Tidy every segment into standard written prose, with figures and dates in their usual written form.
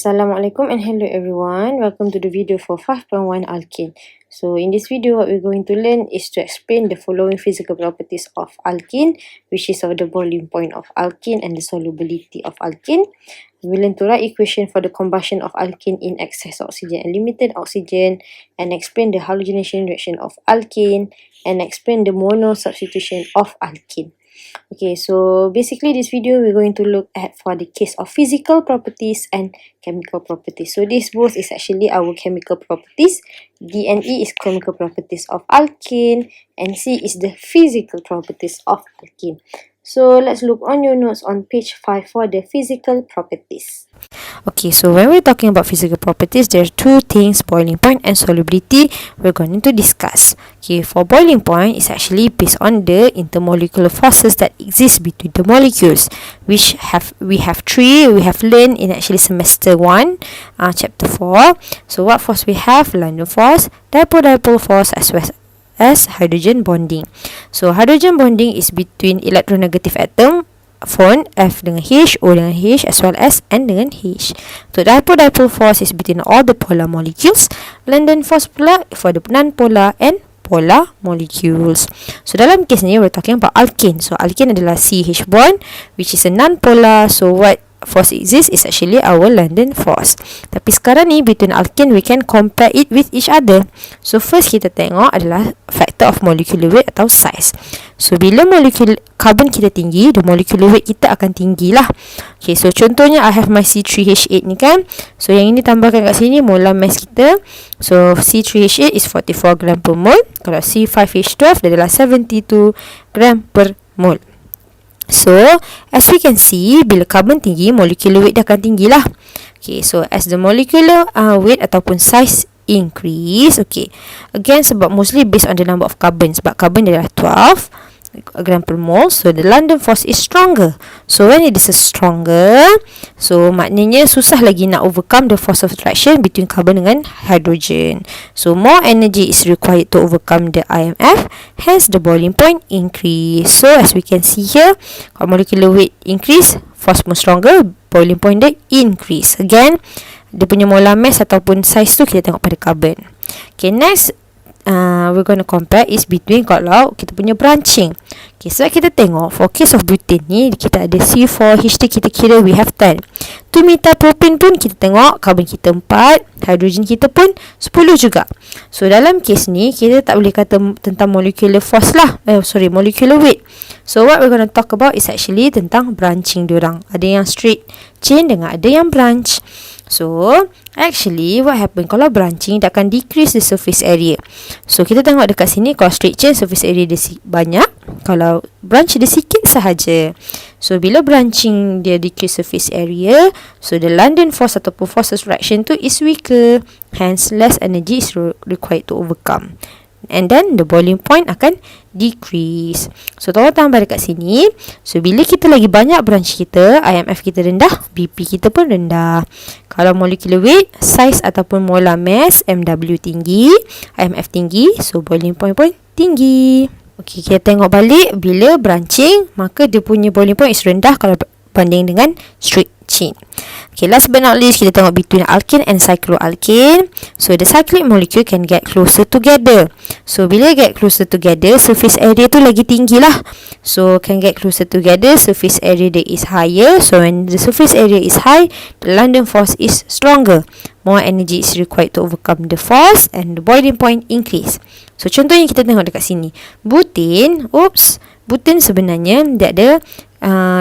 Assalamualaikum and hello everyone. Welcome to the video for 5.1 alkene. So in this video what we're going to learn is to explain the following physical properties of alkene, which is of the boiling point of alkene and the solubility of alkene. We learn to write equation for the combustion of alkene in excess oxygen and limited oxygen, and explain the halogenation reaction of alkene, and explain the mono substitution of alkene. Okay, so basically this video we're going to look at for the case of physical properties and chemical properties. So this both is actually our chemical properties. D and E is chemical properties of alkene, and C is the physical properties of alkene. So let's look on your notes on page 5 for the physical properties. Okay, so when we're talking about physical properties, there are two things, boiling point and solubility, we're going to discuss. Okay, for boiling point, it's actually based on the intermolecular forces that exist between the molecules, which we have learned in actually semester 1, chapter 4. So what force we have? London force, dipole force, as well as hydrogen bonding. So hydrogen bonding is between electronegative atom, bond F dengan H, O dengan H, as well as N dengan H. So dipole force is between all the polar molecules. London force pula for the non-polar and polar molecules. So dalam case ni we're talking about alkene. So alkene adalah CH bond, which is a non-polar. So what force exists is actually our London force. Tapi sekarang ni between alkene we can compare it with each other. So first kita tengok adalah factor of molecular weight atau size. So bila molekul carbon kita tinggi, the molecular weight kita akan tinggi lah. Okay, so contohnya I have my C3H8 ni kan. So yang ini tambahkan kat sini molar mass kita. So C3H8 is 44 gram per mole. Kalau C5H12 dia adalah 72 gram per mole. So, as we can see, bila carbon tinggi, molecular weight dia akan tinggi lah. Okay, so as the molecular weight ataupun size increase, okay, again sebab mostly based on the number of carbon. Sebab carbon dia adalah 12 gram per mole, so the London force is stronger. So when it is stronger, so maknanya susah lagi nak overcome the force of attraction between carbon dengan hydrogen. So more energy is required to overcome the IMF, hence the boiling point increase. So as we can see here, kalau molecular weight increase, force more stronger, boiling point dia increase. Again, dia punya molar mass ataupun size tu kita tengok pada carbon. Okay, next we're going to compare is between kalau kita punya branching. Okay, so kita tengok for case of butane ni kita ada C4H3, kita kira we have 10. 2 meter propane pun kita tengok carbon kita 4, hydrogen kita pun 10 juga. So dalam case ni kita tak boleh kata tentang molecular force lah, molecular weight. So what we're going to talk about is actually tentang branching diorang. Ada yang straight chain dengan ada yang branch. So, actually what happen kalau branching dia akan decrease the surface area. So, kita tengok dekat sini kalau straight chain surface area dia banyak, kalau branch dia sikit sahaja. So, bila branching dia decrease surface area, so the London force ataupun force of attraction tu is weaker. Hence, less energy is required to overcome. And then the boiling point akan decrease. So tolong tambah dekat sini. So bila kita lagi banyak branch kita, IMF kita rendah, BP kita pun rendah. Kalau molecular weight, size ataupun molar mass, MW tinggi, IMF tinggi, so boiling point pun tinggi. Okay, kita tengok balik bila branching, maka dia punya boiling point is rendah kalau banding dengan straight chain. Okay, last but not least, kita tengok between alkene and cycloalkane. So, the cyclic molecule can get closer together. So, bila get closer together, surface area tu lagi tinggi lah. So, can get closer together, surface area dia is higher. So, when the surface area is high, the London force is stronger. More energy is required to overcome the force and the boiling point increase. So, contohnya kita tengok dekat sini. Butane sebenarnya dia ada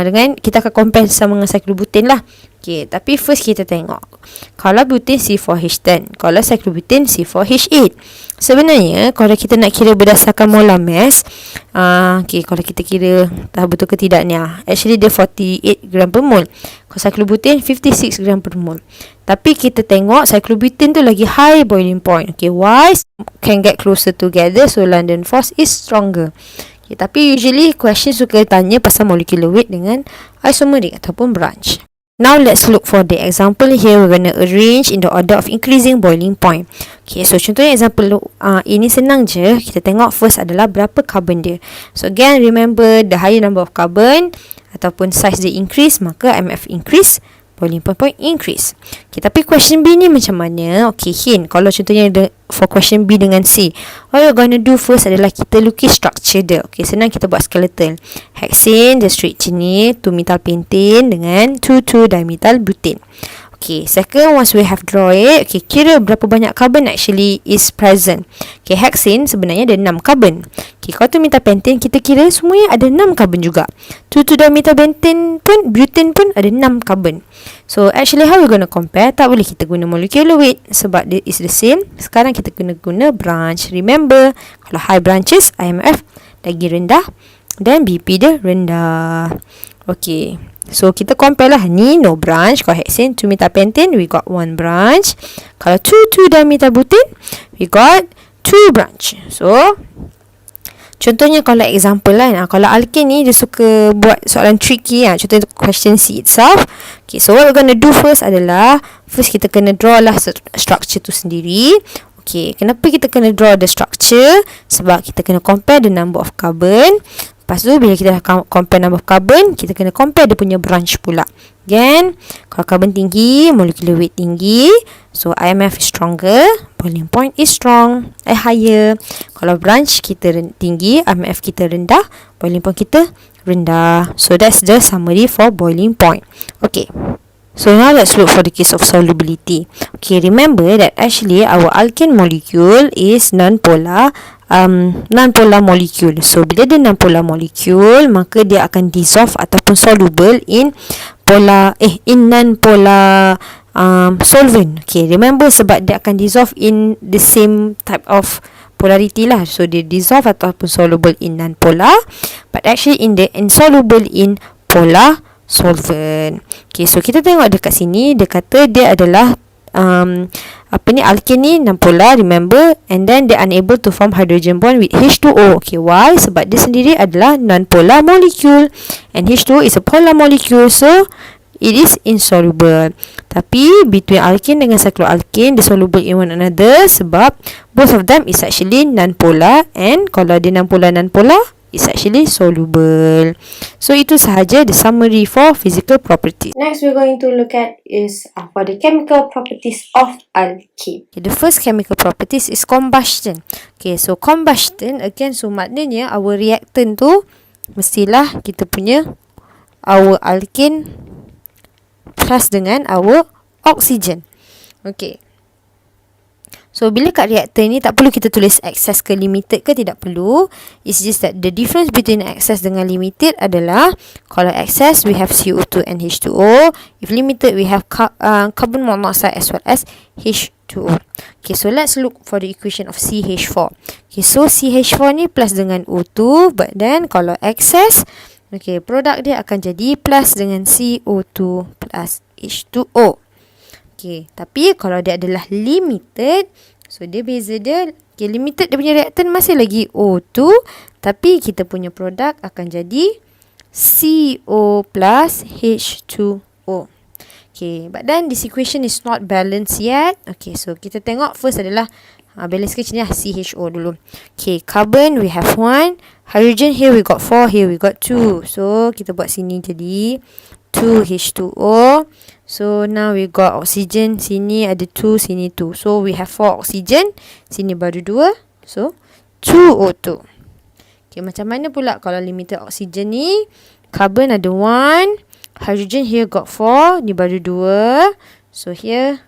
dengan kita akan compare sama dengan cyclobutane lah. Okay, tapi first kita tengok kalau butane C4H10, kalau cyclobutane C4H8. Sebenarnya kalau kita nak kira berdasarkan molar mass, okay, kalau kita kira tahu betul ke tidak ni, actually dia 48 gram per mole. Kalau cyclobutane 56 gram per mole. Tapi kita tengok cyclobutane tu lagi high boiling point. Okay, why? Can get closer together, so London force is stronger. Okay, tapi usually question suka tanya pasal molecular weight dengan isomeric ataupun branch. Now let's look for the example here. We're going to arrange in the order of increasing boiling point. Okay, so contohnya example ini senang je. Kita tengok first adalah berapa carbon dia. So again, remember the higher number of carbon ataupun size dia increase, maka IMF increase, boiling point increase. Okay, tapi question B ni macam mana? Okay, hint. Kalau contohnya for question B dengan C, what we're gonna do first adalah kita lukis structure dia. Okay, senang kita buat skeleton. Hexane, the straight sini, 2 methyl pentane dengan 2,2-dimethyl butane. Okay, second, once we have draw it, okay, kira berapa banyak carbon actually is present. Okay, hexane sebenarnya ada 6 carbon. Okay, kalau tu methyl pentane, kita kira semuanya ada 6 carbon juga. 2,2-dimethyl butane pun ada 6 carbon. So, actually how we gonna compare? Tak boleh kita guna molecular weight sebab it is the same. Sekarang kita kena guna branch. Remember, kalau high branches, IMF lagi rendah dan BP dia rendah. Okay, so kita compare lah. Ni no branch. Kalau hexane 2 methyl pentane, we got 1 branch. Kalau 2,2-dimethyl butane, we got 2 branch. So contohnya kalau example lah, kalau alkane ni dia suka buat soalan tricky lah. Contohnya question C itself. Okay, so what we're gonna do first adalah, first kita kena draw lah structure tu sendiri. Okay, kenapa kita kena draw the structure? Sebab kita kena compare the number of carbon. Lepas tu bila kita dah compare number of carbon, kita kena compare dia punya branch pula. Again, kalau carbon tinggi, molecular weight tinggi, so IMF is stronger, boiling point is higher. Kalau branch kita tinggi, IMF kita rendah, boiling point kita rendah. So that's the summary for boiling point. Okay, so now let's look for the case of solubility. Okay, remember that actually our alkane molecule is non-polar molecule. So bila dia non-polar molecule, maka dia akan dissolve ataupun soluble in non-polar solvent. Okay, remember sebab dia akan dissolve in the same type of polarity lah. So dia dissolve ataupun soluble in non-polar, but actually insoluble in polar solvent. Okay, so kita tengok dekat sini, dia kata dia adalah alkane ni non-polar, remember, and then they unable to form hydrogen bond with H2O. Okay, why? Sebab dia sendiri adalah non-polar molecule and H2O is a polar molecule, so it is insoluble. Tapi between alkane dengan cycloalkane, they soluble in one another sebab both of them is actually non-polar, and kalau dia non-polar is actually soluble. So itu sahaja the summary for physical properties. Next we're going to look at is for the chemical properties of alkane. Okay, the first chemical properties is combustion. Okay, so combustion again, so maknanya our reactant tu mestilah kita punya our alkane plus dengan our oxygen. Okay, so bila kat reaktor ni tak perlu kita tulis excess ke limited ke, tidak perlu. It's just that the difference between excess dengan limited adalah kalau excess we have CO2 and H2O, if limited we have carbon monoxide as well as H2O. Okay, so let's look for the equation of CH4. Okay, so CH4 ni plus dengan O2, but then kalau excess, okay, produk dia akan jadi plus dengan CO2 plus H2O. Okay, tapi kalau dia adalah limited, so dia beza dia, okay, limited dia punya reaktan masih lagi O2, tapi kita punya produk akan jadi CO plus H2O. Okay, but then this equation is not balanced yet. Okay, so kita tengok first adalah balance ke sini lah, CHO dulu. Okay, carbon we have 1, hydrogen here we got 4, here we got 2. So kita buat sini jadi 2H2O. So now we got oxygen, sini ada 2, sini 2. So we have 4 oxygen, sini baru 2. So 2O2. Okay, macam mana pula kalau limited oxygen ni? Carbon ada 1, hydrogen here got 4, ni baru 2. So here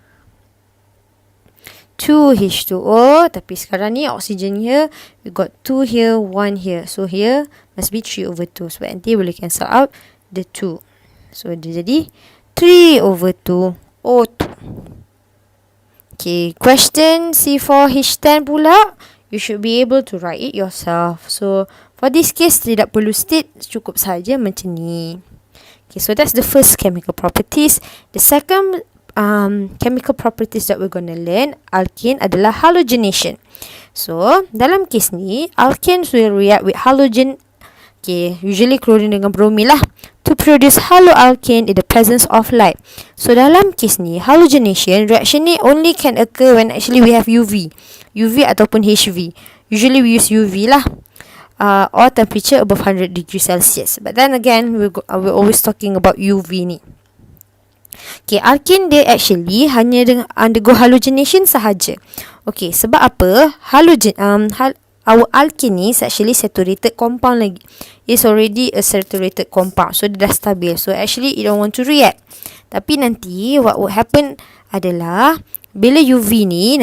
2H2O, tapi sekarang ni oxygen here we got 2 here, 1 here. So here must be 3/2. Sebab nanti boleh cancel out the 2. So dia jadi 3/2 O2. Okay, question C4H10 pula, you should be able to write it yourself. So for this case tidak perlu state, cukup saja macam ni. Okay, so that's the first chemical properties. The second chemical properties that we're going to learn, alkane, adalah halogenation. So dalam case ni, alkanes will react with halogen, okay, usually chlorine dengan bromine lah, to produce haloalkane in the presence of light. So dalam case ni, halogenation reaction ni only can occur when actually we have UV ataupun HV. Usually we use UV lah, or temperature above 100 degrees Celsius. But then again, we're always talking about UV ni. Okay, alkene dia actually hanya dengan undergo halogenation sahaja. Okay, sebab apa? Our alkene ni is actually saturated compound lagi. It's already a saturated compound. So, dia dah stabil. So, actually, it don't want to react. Tapi nanti, what would happen adalah, bila UV ni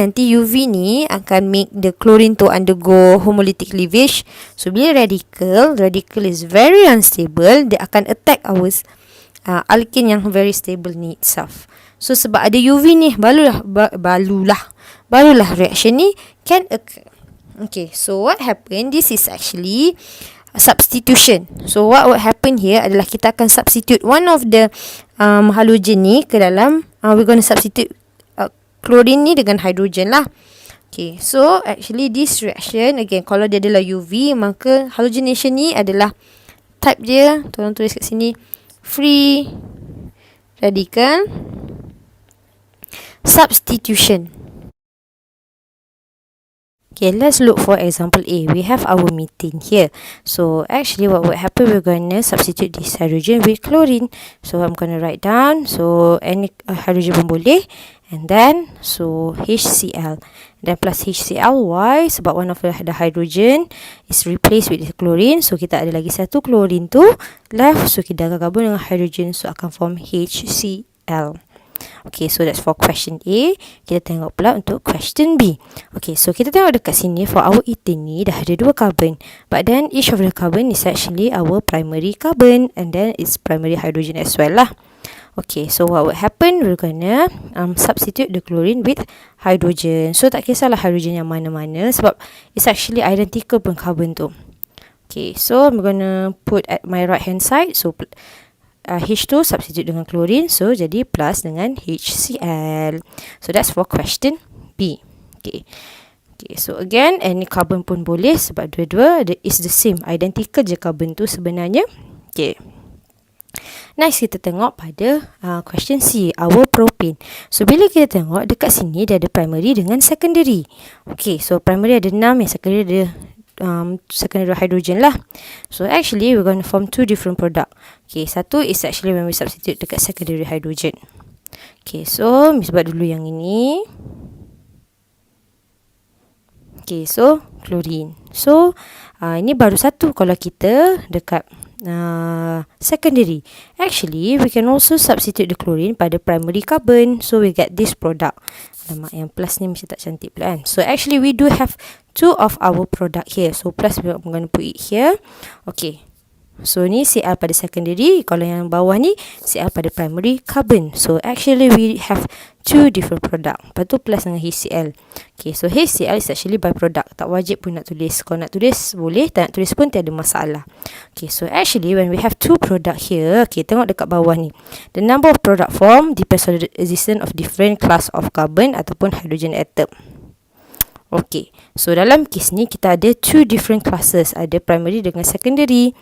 akan make the chlorine to undergo homolytic cleavage. So, bila radical is very unstable, dia akan attack our alkene yang very stable ni itself. So sebab ada UV ni barulah reaction ni can occur. Okay, so what happened, this is actually substitution. So what would happen here adalah kita akan substitute one of the halogen ni ke dalam, we're going to substitute chlorine ni dengan hydrogen lah. Okay, so actually this reaction again, kalau dia adalah UV, maka halogenation ni adalah type dia, tolong tulis kat sini, free radical substitution. Okay, let's look for example A. We have our methane here. So actually what would happen, we're going to substitute this hydrogen with chlorine. So I'm going to write down, so any hydrogen pun boleh, and then so HCl, then plus HCl. Why? Sebab one of the hydrogen is replaced with chlorine. So kita ada lagi satu chlorine tu left. So kita akan gabung dengan hydrogen, so akan form HCl. Okay, so that's for question A. Kita tengok pula untuk question B. Okay, so kita tengok dekat sini, for our ethane ni dah ada 2 carbon. But then each of the carbon is actually our primary carbon, and then it's primary hydrogen as well lah. Okay, so what would happen, we're gonna substitute the chlorine with hydrogen. So tak kisahlah hydrogen yang mana-mana, sebab it's actually identical pun carbon tu. Okay, so I'm gonna put at my right hand side. So H2 substitute dengan chlorine, so jadi plus dengan HCl. So that's for question B. Okay, so again, any carbon pun boleh, sebab dua-dua is the same, identical je carbon tu sebenarnya. Okay, next kita tengok pada question C, our propane. So bila kita tengok dekat sini, dia ada primary dengan secondary. Okay, so primary ada 6, yang secondary ada secondary hydrogen lah. So actually we're going to form 2 different product. Okay, satu is actually when we substitute dekat secondary hydrogen. Okay, so Miss buat dulu yang ini. Okay, so chlorine. So ini baru satu kalau kita dekat secondary. Actually we can also substitute the chlorine pada primary carbon, so we get this product. Alamak, yang plus ni mesti tak cantik pula kan. So actually we do have 2 of our product here. So plus we're going to put it here. Okay, so ni Cl pada secondary, kalau yang bawah ni Cl pada primary carbon. So actually we have 2 different product. Lepas tu plus dengan HCl. Okay, so HCl is actually byproduct. Tak wajib pun nak tulis. Kalau nak tulis boleh, tak nak tulis pun tiada masalah. Okay, so actually when we have 2 product here, okay, tengok dekat bawah ni, the number of product form depends on the existence of different class of carbon ataupun hydrogen atom. Okay, so dalam kes ni kita ada 2 different classes, ada primary dengan secondary.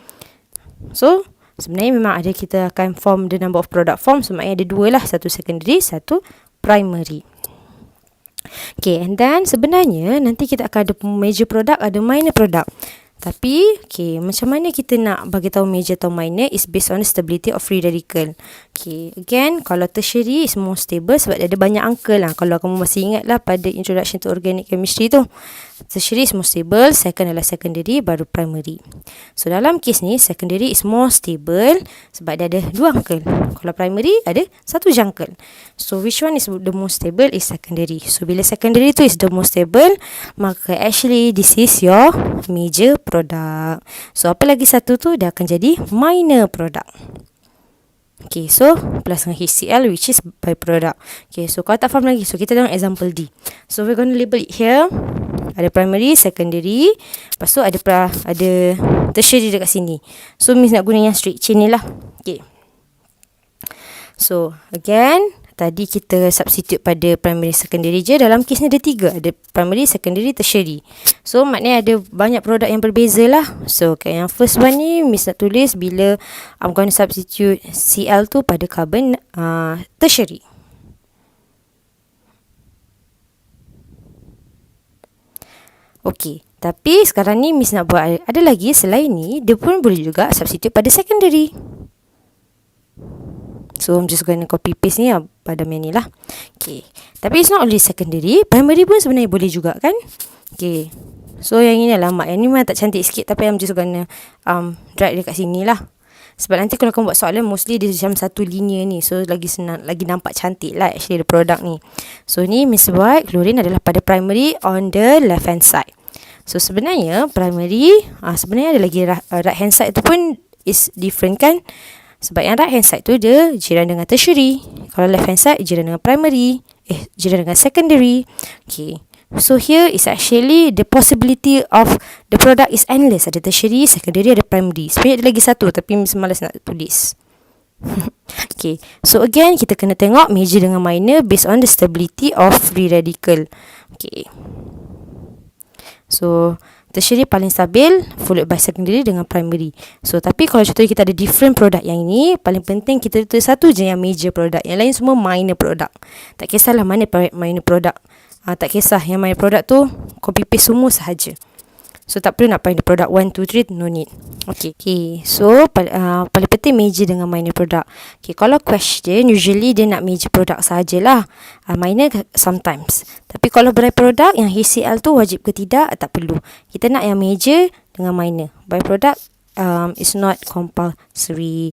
So sebenarnya memang ada, kita akan form the number of product form. So maknanya ada 2 lah, satu secondary, satu primary. Okay, and then sebenarnya nanti kita akan ada major product, ada minor product. Tapi, okay, macam mana kita nak bagi tahu major atau minor is based on the stability of free radical. Okay, again, kalau tertiary is more stable sebab ada banyak angka lah. Kalau kamu masih ingat lah pada introduction to organic chemistry tu, tertiary is more stable, second adalah secondary, baru primary. So dalam kes ni, secondary is more stable sebab dia ada 2 angka. Kalau primary ada 1 jangkal. So which one is the most stable is secondary. So bila secondary tu is the most stable, maka actually this is your major product. So apa lagi satu tu, dia akan jadi minor product. Okay, so plus dengan HCl which is byproduct. Okay, so kalau tak faham lagi, so kita tengok example D. So we're going to label it here. Ada primary, secondary, lepas tu ada tertiary dekat sini. So Miss nak guna yang straight chain ni lah. Okay, so again, tadi kita substitute pada primary, secondary je. Dalam kes ni ada 3. Ada primary, secondary, tertiary. So maknanya ada banyak produk yang berbeza lah. So yang first one ni Miss nak tulis bila I'm going to substitute Cl tu pada carbon tertiary. Okay, tapi sekarang ni Miss nak buat ada lagi selain ni, dia pun boleh juga substitute pada secondary. So So I'm just going to copy paste ni pada main ni lah. Okay. Tapi it's not only secondary, primary pun sebenarnya boleh juga kan. Okay. So yang ini alamat. Yang ni memang tak cantik sikit, tapi I'm just gonna drag dekat sini lah. Sebab nanti kalau kamu buat soalan, mostly dia macam satu linear ni. So lagi senang, lagi nampak cantik lah actually the product ni. So ni Miss buat chlorine adalah pada primary on the left hand side. So sebenarnya primary, sebenarnya ada lagi right hand side tu pun is different kan. Sebab yang right hand side tu dia jiran dengan tertiary. Kalau left hand side jiran dengan primary, jiran dengan secondary. Okay. So here is actually the possibility of the product is endless. Ada tertiary, secondary, ada primary. Sebenarnya ada lagi satu tapi Miss malas nak tulis. Okay, so again kita kena tengok major dengan minor based on the stability of free radical. Okay, so tertiary paling stabil, followed by secondary dengan primary. So tapi kalau contohnya kita ada different product, yang ini paling penting kita tulis satu je yang major product, yang lain semua minor product. Tak kisahlah mana minor product, tak kisah yang minor product tu copy paste semua sahaja. So tak perlu nak find the product 1, 2, 3, no need. Okay, so paling penting major dengan minor product. Okay, kalau question usually dia nak major product sahajalah, minor sometimes. Tapi kalau by product yang HCl tu wajib ke tidak, tak perlu. Kita nak yang major dengan minor. By product is not compulsory.